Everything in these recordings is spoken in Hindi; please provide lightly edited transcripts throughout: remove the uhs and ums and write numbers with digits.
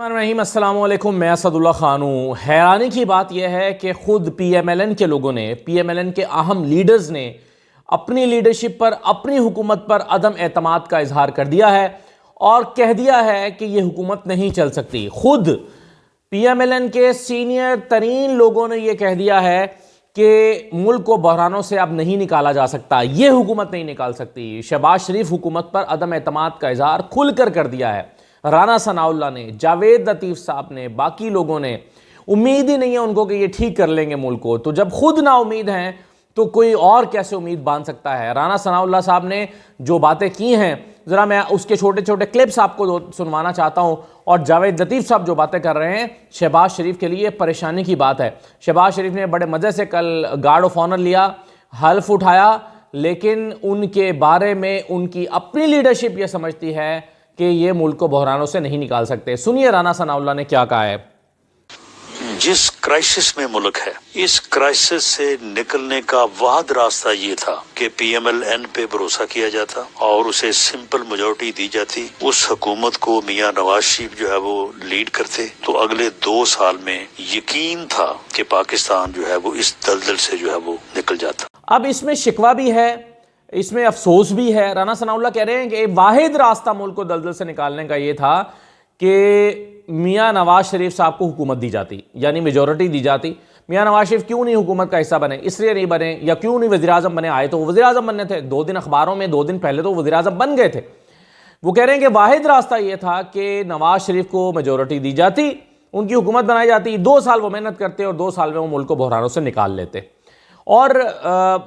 रहीम अस्सलाम वालेकुम। मैं असदुल्ला खान हूँ। हैरानी की बात यह है कि खुद PMLN के लोगों ने, PMLN के अहम लीडर्स ने अपनी लीडरशिप पर, अपनी हुकूमत पर अदम एतमाद का इजहार कर दिया है और कह दिया है कि यह हुकूमत नहीं चल सकती। खुद PMLN के सीनियर तरीन लोगों ने यह कह दिया है कि मुल्क को बहरानों से अब नहीं निकाला जा सकता, यह हुकूमत नहीं निकाल सकती। शहबाज शरीफ हुकूमत पर अदम एतमाद का इजहार खुलकर कर दिया है। राना सनाउल्लाह ने, जावेद लतीफ़ साहब ने, बाकी लोगों ने, उम्मीद ही नहीं है उनको कि ये ठीक कर लेंगे मुल्क को। तो जब खुद ना उम्मीद हैं तो कोई और कैसे उम्मीद बांध सकता है। राना सनाउल्लाह साहब ने जो बातें की हैं, ज़रा मैं उसके छोटे छोटे क्लिप्स आपको सुनवाना चाहता हूं। और जावेद लतीफ़ साहब जो बातें कर रहे हैं, शहबाज शरीफ के लिए परेशानी की बात है। शहबाज शरीफ ने बड़े मज़े से कल गार्ड ऑफ ऑनर लिया, हल्फ उठाया, लेकिन उनके बारे में उनकी अपनी लीडरशिप यह समझती है कि ये मुल्क को बहरानों से नहीं निकाल सकते। सुनिए राना सनाउल्लाह ने क्या कहा है। जिस क्राइसिस में मुल्क है, इस क्राइसिस से निकलने का वाहिद रास्ता ये था कि PMLN पे भरोसा किया जाता और उसे सिंपल मेजोरिटी दी जाती। उस हुकूमत को मियां नवाज शरीफ जो है वो लीड करते, तो अगले 2 साल में यकीन था कि पाकिस्तान जो है वो इस दलदल से जो है वो निकल जाता। अब इसमें शिकवा भी है, इसमें अफसोस भी है। राना सनाउल्लाह कह रहे हैं कि वाहिद रास्ता मुल्क को दलदल से निकालने का ये था कि मियां नवाज शरीफ साहब को हुकूमत दी जाती, यानी मेजॉरिटी दी जाती। मियां नवाज शरीफ क्यों नहीं हुकूमत का हिस्सा बने, इसलिए नहीं बने, या क्यों नहीं वज़ीर आज़म बने। आए तो वो वज़ीर आज़म बनने थे, 2 दिन अखबारों में 2 दिन पहले तो वज़ीर आज़म बन गए थे। वो कह रहे हैं कि वाहिद रास्ता ये था कि नवाज शरीफ को मेजॉरिटी दी जाती, उनकी हुकूमत बनाई जाती, 2 साल वो मेहनत करते और 2 साल में वो मुल्क को बहरानों से निकाल लेते। और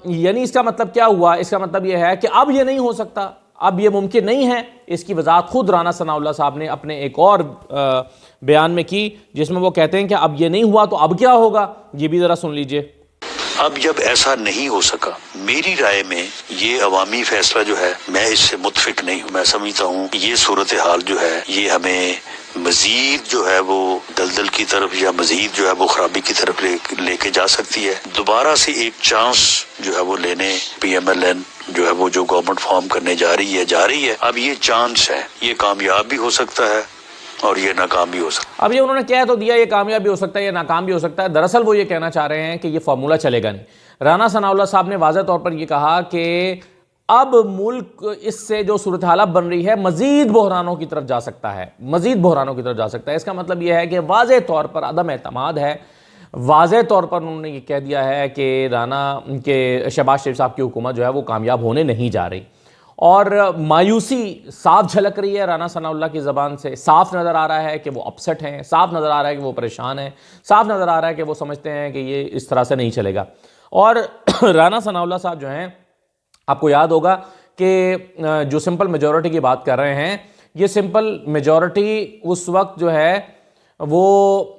यानी इसका मतलब क्या हुआ? इसका मतलब यह है कि अब यह नहीं हो सकता, अब यह मुमकिन नहीं है। इसकी वजाहत खुद राना सनाउल्लाह साहब ने अपने एक और बयान में की, जिसमें वो कहते हैं कि अब यह नहीं हुआ तो अब क्या होगा। ये भी ज़रा सुन लीजिए। अब जब ऐसा नहीं हो सका, मेरी राय में ये अवामी फैसला जो है, मैं इससे मुतफिक नहीं हूँ। मैं समझता हूँ ये सूरत हाल जो है ये हमें मजीद जो है वो दलदल की तरफ या मजीद जो है वो खराबी की तरफ लेके जा सकती है। दोबारा से एक चांस जो है वो लेने PMLN जो है वो जो गवर्नमेंट फॉर्म करने जा रही है। अब ये चांस है, ये कामयाब भी हो सकता है और ये नाकाम भी हो सकता है। अब ये उन्होंने कह तो दिया, ये कामयाब भी हो सकता है, ये नाकाम भी हो सकता है। दरअसल वो ये कहना चाह रहे हैं कि ये फार्मूला चलेगा नहीं। राना सनाउल्लाह साहब ने वाज़ेह तौर पर यह कहा कि अब मुल्क इससे जो सूरत हालत बन रही है मजीद बहरानों की तरफ जा सकता है, मजीद बहरानों की तरफ जा सकता है। इसका मतलब यह है कि वाज़ेह तौर पर अदम एतमाद है। वाज़ेह तौर पर उन्होंने ये कह दिया है कि राना के शहबाज शरीफ साहब की हुकूमत जो है वो कामयाब होने नहीं जा रही। और मायूसी साफ झलक रही है राना सनाउल्लाह की ज़बान से। साफ नज़र आ रहा है कि वो अपसेट हैं, साफ नज़र आ रहा है कि वो परेशान हैं, साफ नज़र आ रहा है कि वो समझते हैं कि ये इस तरह से नहीं चलेगा। और राना सनाउल्लाह साहब जो हैं, आपको याद होगा कि जो सिंपल मेजॉरिटी की बात कर रहे हैं, ये सिंपल मेजॉरिटी उस वक्त जो है वो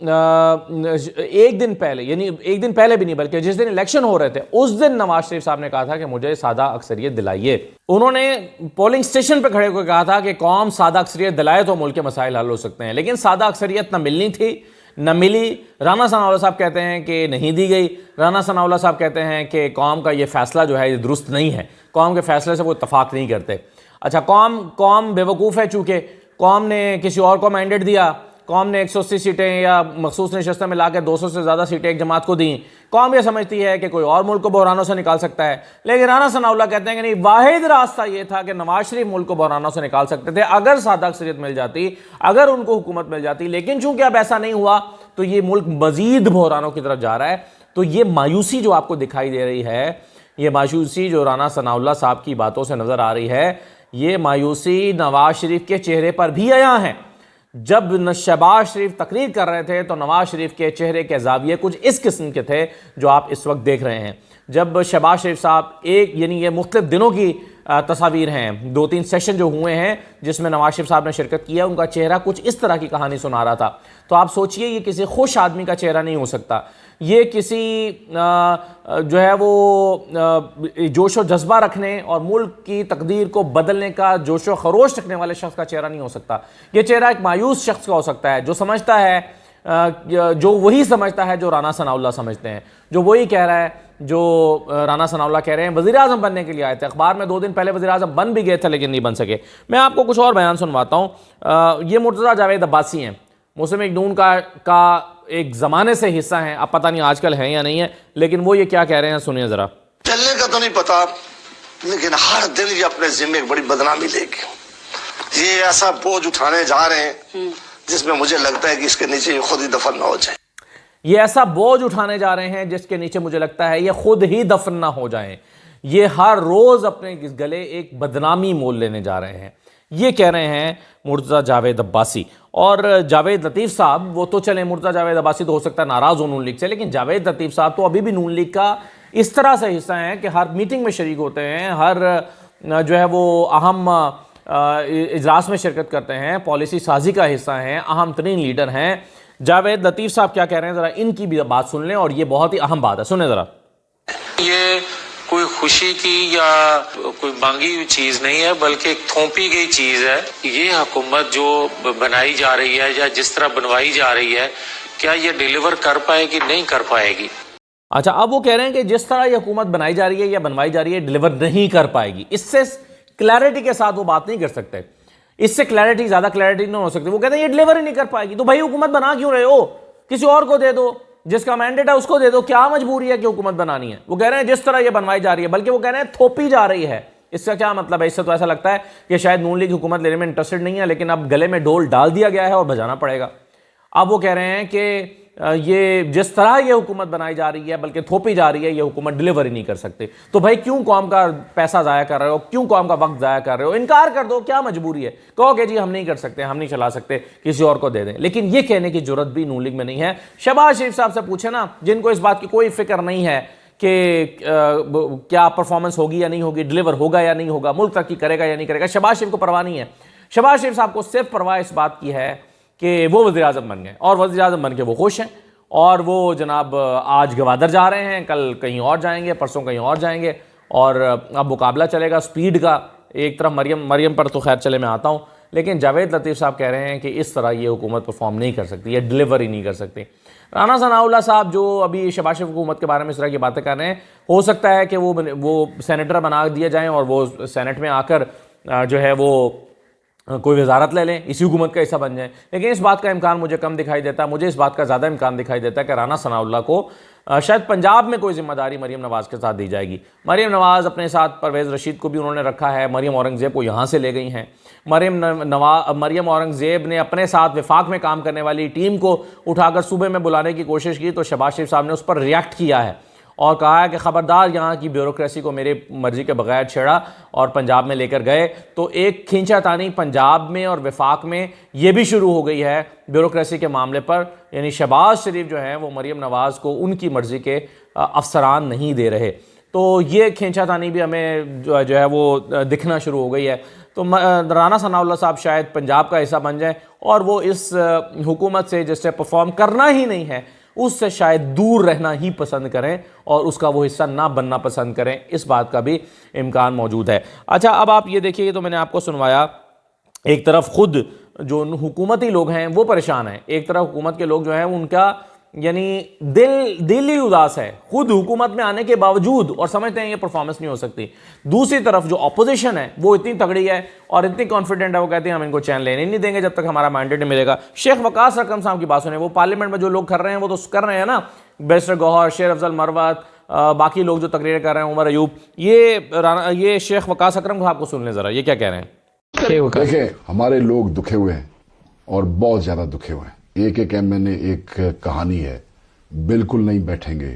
एक दिन पहले, यानी एक दिन पहले भी नहीं बल्कि जिस दिन इलेक्शन हो रहे थे उस दिन नवाज शरीफ साहब ने कहा था कि मुझे सादा अक्सरियत दिलाइए। उन्होंने पोलिंग स्टेशन पर खड़े होकर कहा था कि कौम सादा अक्सरियत दिलाए तो मुल्क के मसाइल हल हो सकते हैं। लेकिन सादा अक्सरियत ना मिलनी थी, न मिली। राना सनाउल्लाह साहब कहते हैं कि नहीं दी गई। राना सनाउल्लाह साहब कहते हैं कि कौम का ये फैसला जो है ये दुरुस्त नहीं है, कौम के फैसले से वो इत्तफाक नहीं करते। अच्छा, कौम बेवकूफ़ है, चूँकि कौम ने किसी और को मैंडेट दिया, कौम ने 180 सीटें या मखसूस नशस्तें मिला के 200 से ज़्यादा सीटें एक जमात को दी। कौम ये समझती है कि कोई और मुल्क को बहरानों से निकाल सकता है। लेकिन राना सनाउल्लाह कहते हैं कि नहीं, वाहिद रास्ता ये था कि नवाज शरीफ मुल्क को बहरानों से निकाल सकते थे अगर सादा अक्सरियत मिल जाती, अगर उनको हुकूमत मिल जाती। लेकिन चूंकि अब ऐसा नहीं हुआ तो ये मुल्क मजीद बहरानों की तरफ जा रहा है। तो ये मायूसी जो आपको दिखाई दे रही है, ये मायूसी जो राना सनाउल्लाह साहब की बातों से नज़र आ रही है, ये मायूसी नवाज शरीफ के चेहरे पर भी आया है। जब शहबाज शरीफ तकरीर कर रहे थे तो नवाज शरीफ के चेहरे के जाविये कुछ इस किस्म के थे जो आप इस वक्त देख रहे हैं। जब शहबाज शरीफ साहब यानी ये मुख्तलिफ दिनों की तस्वीर हैं, 2-3 सेशन जो हुए हैं जिसमें नवाज शरीफ साहब ने शिरकत किया, उनका चेहरा कुछ इस तरह की कहानी सुना रहा था। तो आप सोचिए, ये किसी खुश आदमी का चेहरा नहीं हो सकता, ये किसी जो है वो जोश व जज्बा रखने और मुल्क की तकदीर को बदलने का जोश व खरोश रखने वाले शख्स का चेहरा नहीं हो सकता। ये चेहरा एक मायूस शख्स का हो सकता है, जो समझता है, जो वही समझता है जो राना सनाउल्लाह समझते हैं, जो वही कह रहा है जो राना सनाउल्लाह कह रहे हैं। वज़ीर आज़म बनने के लिए आए थे, अखबार में 2 दिन पहले वज़ीर आज़म बन भी गए थे लेकिन नहीं बन सके। मैं आपको कुछ और बयान सुनवाता हूँ। ये मुर्तज़ा जावेद अब्बासी हैं, मुस्लिम लीग नून का एक ज़माने से हिस्सा हैं, अब पता नहीं आजकल हैं या नहीं है, लेकिन वो ये क्या कह रहे हैं सुनिए ज़रा। चलने का तो नहीं पता, लेकिन हर दिन ये अपने जिम्मे एक बड़ी बदनामी लेके ये ऐसा बोझ उठाने जा रहे हैं जिसमें मुझे लगता है कि इसके नीचे ये खुद ही दफन ना हो जाए। ये ऐसा बोझ उठाने जा रहे हैं जिसके नीचे मुझे लगता है ये खुद ही दफन ना हो जाएं। ये हर रोज अपने गले एक बदनामी मोल लेने जा रहे हैं, ये कह रहे हैं मुर्तज़ा जावेद अब्बासी। और जावेद लतीफ़ साहब, वो तो चले, मुर्तज़ा जावेद अब्बासी तो हो सकता है नाराज़ हो नून लीग से, लेकिन जावेद लतीफ़ साहब तो अभी भी नून लीग का इस तरह से हिस्सा हैं कि हर मीटिंग में शरीक होते हैं, हर जो है वो अहम इजलास में शिरकत करते हैं, पॉलिसी साजी का हिस्सा हैं, अहम तरीन लीडर हैं। जावेद लतीफ़ साहब क्या कह रहे हैं, ज़रा इनकी भी बात सुन लें, और ये बहुत ही अहम बात है, सुने ज़रा। ये कोई खुशी की या कोई मांगी हुई चीज नहीं है, बल्कि एक थोपी गई चीज है। ये हुकूमत जो बनाई जा रही है या जिस तरह बनवाई जा रही है, क्या ये डिलीवर कर पाएगी? नहीं कर पाएगी। अच्छा, अब वो कह रहे हैं कि जिस तरह ये हुकूमत बनाई जा रही है या बनवाई जा रही है, डिलीवर नहीं कर पाएगी। इससे क्लैरिटी के साथ वो बात नहीं कर सकते, इससे क्लैरिटी, ज्यादा क्लैरिटी नहीं हो सकती। वो कहते हैं ये डिलीवर ही नहीं कर पाएगी। तो भाई हुकूमत बना क्यों रहे हो? किसी और को दे दो, जिसका मैंडेट है उसको दे दो, क्या मजबूरी है कि हुकूमत बनानी है? वो कह रहे हैं जिस तरह ये बनवाई जा रही है, बल्कि वो कह रहे हैं थोपी जा रही है। इसका क्या मतलब है? इससे तो ऐसा लगता है कि शायद नून लीग हुकूमत लेने में इंटरेस्टेड नहीं है, लेकिन अब गले में डोल डाल दिया गया है और बजाना पड़ेगा। अब वो कह रहे हैं कि ये जिस तरह ये हुकूमत बनाई जा रही है, बल्कि थोपी जा रही है, ये हुकूमत डिलीवर ही नहीं कर सकती। तो भाई क्यों कौम का पैसा ज़ाया कर रहे हो? क्यों कौम का वक्त ज़ाया कर रहे हो? इनकार कर दो, क्या मजबूरी है? कहो कि जी हम नहीं कर सकते, हम नहीं चला सकते, किसी और को दे दें। लेकिन ये कहने की जरूरत भी नून लीग में नहीं है। शहबाज शरीफ साहब से पूछे ना, जिनको इस बात की कोई फिक्र नहीं है कि क्या परफॉर्मेंस होगी या नहीं होगी, डिलीवर होगा या नहीं होगा, मुल्क तरक्की करेगा या नहीं करेगा। शहबाज शरीफ को परवाह नहीं है। शहबाज शरीफ साहब को सिर्फ परवाह इस बात की है कि वो वज़ीर आज़म बन गए, और वज़ीर आज़म बन के वो खुश हैं। और वो जनाब आज गवादर जा रहे हैं, कल कहीं और जाएंगे, परसों कहीं और जाएंगे, और अब मुकाबला चलेगा स्पीड का। एक तरफ मरियम पर तो खैर चले मैं आता हूँ, लेकिन जावेद लतीफ़ साहब कह रहे हैं कि इस तरह ये हुकूमत परफॉर्म नहीं कर सकती, ये डिलीवर ही नहीं कर सकती। राना सनाउल्लाह साहब जो अभी शहबाज शरीफ हुकूमत के बारे में इस तरह की बातें कर रहे हैं, हो सकता है कि वो सेनेटर बना दिए जाएँ और वो सेनेट में आकर जो है वो कोई वजारत ले लें, इसी हुकूमत का हिस्सा बन जाए। लेकिन इस बात का इम्कान मुझे कम दिखाई देता है। मुझे इस बात का ज़्यादा इम्कान दिखाई देता है कि राना सनाउल्लाह को शायद पंजाब में कोई जिम्मेदारी मरियम नवाज़ के साथ दी जाएगी। मरियम नवाज़ अपने साथ परवेज़ रशीद को भी उन्होंने रखा है, मरियम औरंगज़ेब को यहाँ से ले गई हैं। मरियम औरंगज़ेब ने अपने साथ वफाक में काम करने वाली टीम को उठाकर सूबे में बुलाने की कोशिश की, तो शहबाज शरीफ साहब ने उस पर रिएक्ट किया है और कहा है कि ख़बरदार, यहाँ की ब्यूरोक्रेसी को मेरे मर्जी के बगैर छेड़ा और पंजाब में लेकर गए। तो एक खींचातानी पंजाब में और वफाक में ये भी शुरू हो गई है ब्यूरोक्रेसी के मामले पर। यानी शहबाज शरीफ जो हैं वो मरियम नवाज़ को उनकी मर्जी के अफसरान नहीं दे रहे। तो ये खींचातानी भी हमें जो है वो दिखना शुरू हो गई है। तो राना सनाउल्लाह साहब शायद पंजाब का हिस्सा बन जाए और वो इस हुकूमत से जिससे परफॉर्म करना ही नहीं है, उससे शायद दूर रहना ही पसंद करें और उसका वो हिस्सा ना बनना पसंद करें। इस बात का भी इम्कान मौजूद है। अच्छा, अब आप ये देखिए, तो मैंने आपको सुनवाया, एक तरफ खुद जो हुकूमती लोग हैं वो परेशान हैं, एक तरफ हुकूमत के लोग जो हैं उनका यानी दिल ही उदास है खुद हुकूमत में आने के बावजूद, और समझते हैं ये परफॉर्मेंस नहीं हो सकती। दूसरी तरफ जो अपोजिशन है वो इतनी तगड़ी है और इतनी कॉन्फिडेंट है, वो कहते हैं हम इनको चैन लेने नहीं देंगे जब तक हमारा मैंडेट नहीं मिलेगा। शेख वकास रकम साहब की बात सुने, वो पार्लियामेंट में जो लोग कर रहे हैं वो तो कर रहे हैं ना, बैरिस्टर गौहर, शेर अफजल मरवत, बाकी लोग जो तकरीरें कर रहे हैं, उमर अयूब, ये शेख वकास अकरम साहब को सुन लें ज़रा, ये क्या कह रहे हैं। देखिए, हमारे लोग दुखे हुए हैं और बहुत ज्यादा दुखे हुए हैं। एक एक एमएनए एक कहानी है, बिल्कुल नहीं बैठेंगे,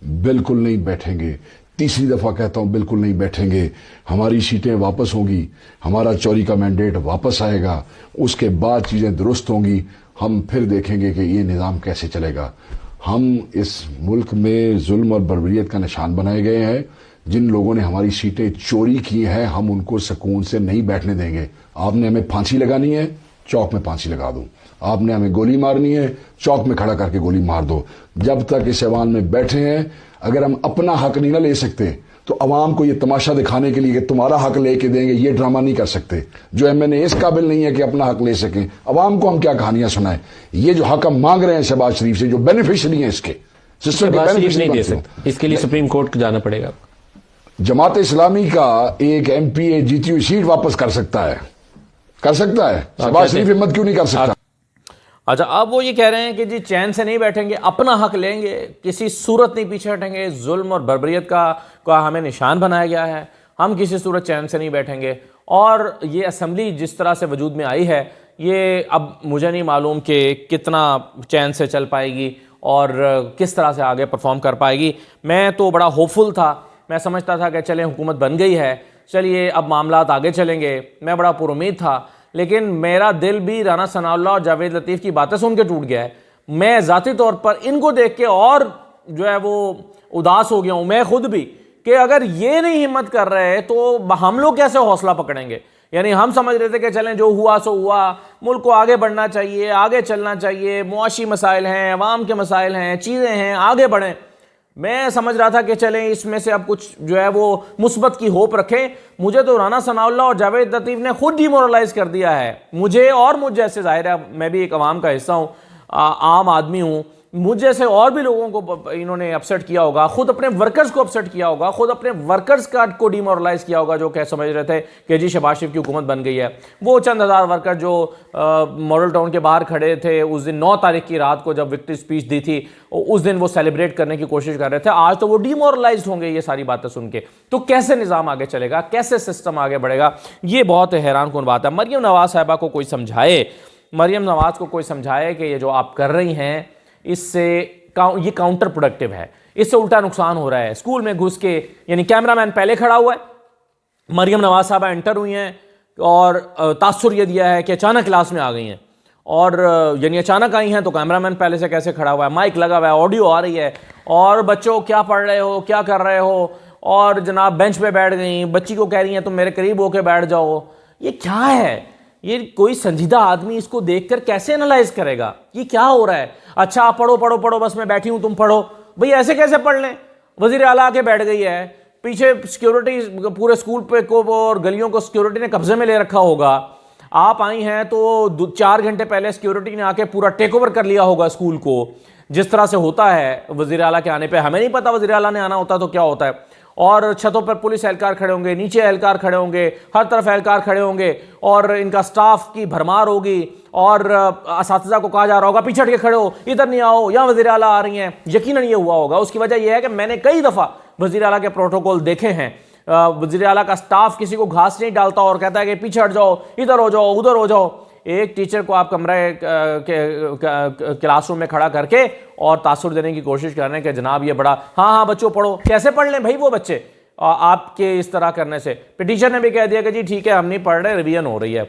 बिल्कुल नहीं बैठेंगे, तीसरी दफा कहता हूं बिल्कुल नहीं बैठेंगे। हमारी सीटें वापस होंगी, हमारा चोरी का मैंडेट वापस आएगा, उसके बाद चीजें दुरुस्त होंगी, हम फिर देखेंगे कि ये निजाम कैसे चलेगा। हम इस मुल्क में जुल्म और बर्बरियत का निशान बनाए गए हैं। जिन लोगों ने हमारी सीटें चोरी की हैं, हम उनको सुकून से नहीं बैठने देंगे। आपने हमें फांसी लगानी है, चौक में फांसी लगा दो। आपने हमें गोली मारनी है, चौक में खड़ा करके गोली मार दो। जब तक इस ऐवान में बैठे हैं, अगर हम अपना हक नहीं ना ले सकते, तो अवाम को ये तमाशा दिखाने के लिए कि तुम्हारा हक लेके देंगे, ये ड्रामा नहीं कर सकते। जो एमएनए इस काबिल नहीं है कि अपना हक ले सकें, अवाम को हम क्या कहानियां सुनाएं। ये जो हक हम मांग रहे हैं शहबाज शरीफ से, जो बेनिफिशरी है इसके सिस्टम के बेनिफिशरी नहीं दे सकते, इसके लिए सुप्रीम कोर्ट जाना पड़ेगा। जमात इस्लामी का एक एमपी जीती हुई सीट वापस कर सकता है, कर सकता है। शहबाज शरीफ हिम्मत क्यों नहीं कर सकता? अच्छा, अब वो ये कह रहे हैं कि जी चैन से नहीं बैठेंगे, अपना हक लेंगे, किसी सूरत नहीं पीछे हटेंगे, जुल्म और बर्बरियत का हमें निशान बनाया गया है, हम किसी सूरत चैन से नहीं बैठेंगे। और ये असम्बली जिस तरह से वजूद में आई है, ये अब मुझे नहीं मालूम कि कितना चैन से चल पाएगी और किस तरह से आगे परफॉर्म कर पाएगी। मैं तो बड़ा होपफुल था, मैं समझता था कि चलें हुकूमत बन गई है, चलिए अब मामलात आगे चलेंगे, मैं बड़ा पुरुमीद था। लेकिन मेरा दिल भी राना सनाउल्लाह और जावेद लतीफ़ की बातें सुन के टूट गया है। मैं ज़ाती तौर पर इनको देख के और जो है वो उदास हो गया हूँ, मैं खुद भी, कि अगर ये नहीं हिम्मत कर रहे तो हम लोग कैसे हौसला पकड़ेंगे। यानी हम समझ रहे थे कि चलें जो हुआ सो हुआ, मुल्क को आगे बढ़ना चाहिए, आगे चलना चाहिए, मुआशी मसाइल हैं, अवाम के मसाइल हैं, चीज़ें हैं, आगे बढ़ें। मैं समझ रहा था कि चलें इसमें से अब कुछ जो है वो मुस्बत की होप रखें। मुझे तो राना सनाउल्लाह और जावेद लतीफ़ ने खुद डिमोरलाइज कर दिया है मुझे, और मुझ जैसे, जाहिर है मैं भी एक अवाम का हिस्सा हूँ, आम आदमी हूँ, मुझ जैसे और भी लोगों को इन्होंने अपसेट किया होगा, खुद अपने वर्कर्स को अपसेट किया होगा, खुद अपने वर्कर्स को डिमोरलाइज किया होगा, जो क्या समझ रहे थे कि जी शहबाज शरीफ की हुकूमत बन गई है। वो चंद हज़ार वर्कर जो मॉडल टाउन के बाहर खड़े थे उस दिन 9 तारीख की रात को जब विक्ट्री स्पीच दी थी, उस दिन वो सेलिब्रेट करने की कोशिश कर रहे थे, आज तो वो डिमोरलाइज होंगे ये सारी बातें सुन के। तो कैसे निज़ाम आगे चलेगा, कैसे सिस्टम आगे बढ़ेगा, ये बहुत हैरान कुन बात है। मरियम नवाज साहिबा को कोई समझाए, मरियम नवाज को कोई समझाए कि ये जो आप कर रही हैं इससे ये काउंटर प्रोडक्टिव है, इससे उल्टा नुकसान हो रहा है। स्कूल में घुस के, यानी कैमरामैन पहले खड़ा हुआ है, मरियम नवाज साहबा एंटर हुई हैं और तासुर ये दिया है कि अचानक क्लास में आ गई हैं, और यानी अचानक आई हैं तो कैमरामैन पहले से कैसे खड़ा हुआ है, माइक लगा हुआ है, ऑडियो आ रही है, और बच्चों क्या पढ़ रहे हो, क्या कर रहे हो, और जनाब बेंच पे बैठ गई, बच्ची को कह रही हैं तुम मेरे करीब होके बैठ जाओ। ये क्या है? ये कोई संजीदा आदमी इसको देखकर कैसे एनालाइज करेगा ये क्या हो रहा है? अच्छा आप पढ़ो पढ़ो पढ़ो, बस मैं बैठी हूं तुम पढ़ो। भाई ऐसे कैसे पढ़ लें? वजीर आला आके बैठ गई है, पीछे सिक्योरिटी पूरे स्कूल पे को और गलियों को सिक्योरिटी ने कब्जे में ले रखा होगा। आप आई हैं तो 4 घंटे पहले सिक्योरिटी ने आके पूरा टेक ओवर कर लिया होगा स्कूल को, जिस तरह से होता है वजीर आला के आने पे। हमें नहीं पता वजीर आला ने आना होता तो क्या होता है। और छतों पर पुलिस एहलकार खड़े होंगे, नीचे एहलकार खड़े होंगे, हर तरफ एहलकार खड़े होंगे, और इनका स्टाफ की भरमार होगी, और असातिज़ा को कहा जा रहा होगा पीछे हट के खड़े हो, इधर नहीं आओ, यहाँ वज़ीर आला आ रही हैं। यकीनन ये हुआ होगा। उसकी वजह यह है कि मैंने कई दफ़ा वज़ीर आला के प्रोटोकॉल देखे हैं। वज़ीर आला का स्टाफ किसी को घास नहीं डालता और कहता है कि पीछे हट जाओ, इधर हो जाओ, उधर हो जाओ। एक टीचर को आप कमरे क्लासरूम में खड़ा करके और तासुर देने की कोशिश कर रहे हैं कि जनाब ये बड़ा, हाँ हाँ बच्चों पढ़ो। कैसे पढ़ लें भाई वो बच्चे आपके इस तरह करने से? फिर टीचर ने भी कह दिया कि जी ठीक है हम नहीं पढ़ रहे, रिवीजन हो रही है।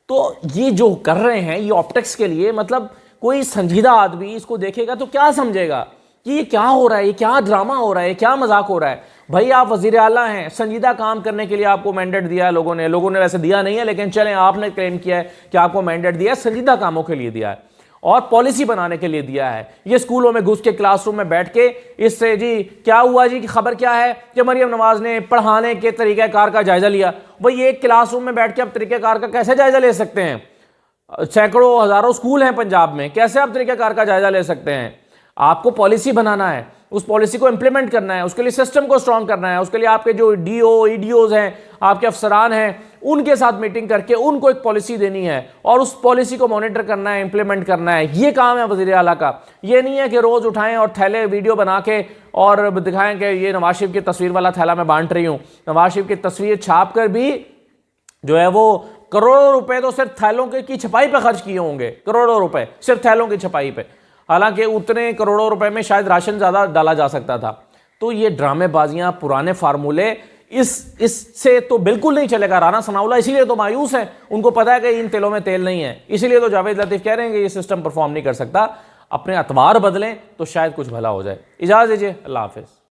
तो ये जो कर रहे हैं ये ऑप्टिक्स के लिए, मतलब कोई संजीदा आदमी इसको देखेगा तो क्या समझेगा कि ये क्या हो रहा है, ये क्या ड्रामा हो रहा है, क्या मजाक हो रहा है। भाई आप वजीर आला हैं, संजीदा काम करने के लिए आपको मैंडेट दिया है लोगों ने वैसे दिया नहीं है, लेकिन चलें आपने क्लेम किया है कि आपको मैंडेट दिया है, संजीदा कामों के लिए दिया है और पॉलिसी बनाने के लिए दिया है। ये स्कूलों में घुस के क्लासरूम में बैठ के इससे जी क्या हुआ जी की खबर क्या है कि मरियम नवाज ने पढ़ाने के तरीक़ाकार का जायजा लिया। भाई एक क्लासरूम में बैठ के आप तरीक़ाकार का कैसे जायजा ले सकते हैं? सैकड़ों हजारों स्कूल हैं पंजाब में, कैसे आप तरीक़ाकार का जायजा ले सकते हैं? आपको पॉलिसी बनाना है, उस पॉलिसी को इंप्लीमेंट करना है, उसके लिए सिस्टम को स्ट्रॉन्ग करना है, उसके लिए आपके जो डीओ ईडीओज हैं, आपके अफसरान हैं, उनके साथ मीटिंग करके उनको एक पॉलिसी देनी है और उस पॉलिसी को मॉनिटर करना है, इंप्लीमेंट करना है। ये काम है वज़ीर आला का। ये नहीं है कि रोज़ उठाएं और थैले वीडियो बना के और दिखाएं कि ये नवाज शरीफ की तस्वीर वाला थैला मैं बांट रही हूँ। नवाज शरीफ की तस्वीर छाप कर भी जो है वो करोड़ों रुपए तो सिर्फ थैलों की छपाई पे खर्च किए होंगे, करोड़ों रुपए सिर्फ थैलों की छपाई पे। हालांकि उतने करोड़ों रुपए में शायद राशन ज़्यादा डाला जा सकता था। तो ये ड्रामेबाजियां, पुराने फार्मूले, इससे तो बिल्कुल नहीं चलेगा। राना सनाउल्लाह इसीलिए तो मायूस है, उनको पता है कि इन तेलों में तेल नहीं है, इसीलिए तो जावेद लतीफ़ कह रहे हैं कि ये सिस्टम परफॉर्म नहीं कर सकता। अपने अतवार बदलें तो शायद कुछ भला हो जाए। इजाज़त दीजिए, अल्लाह हाफिज़।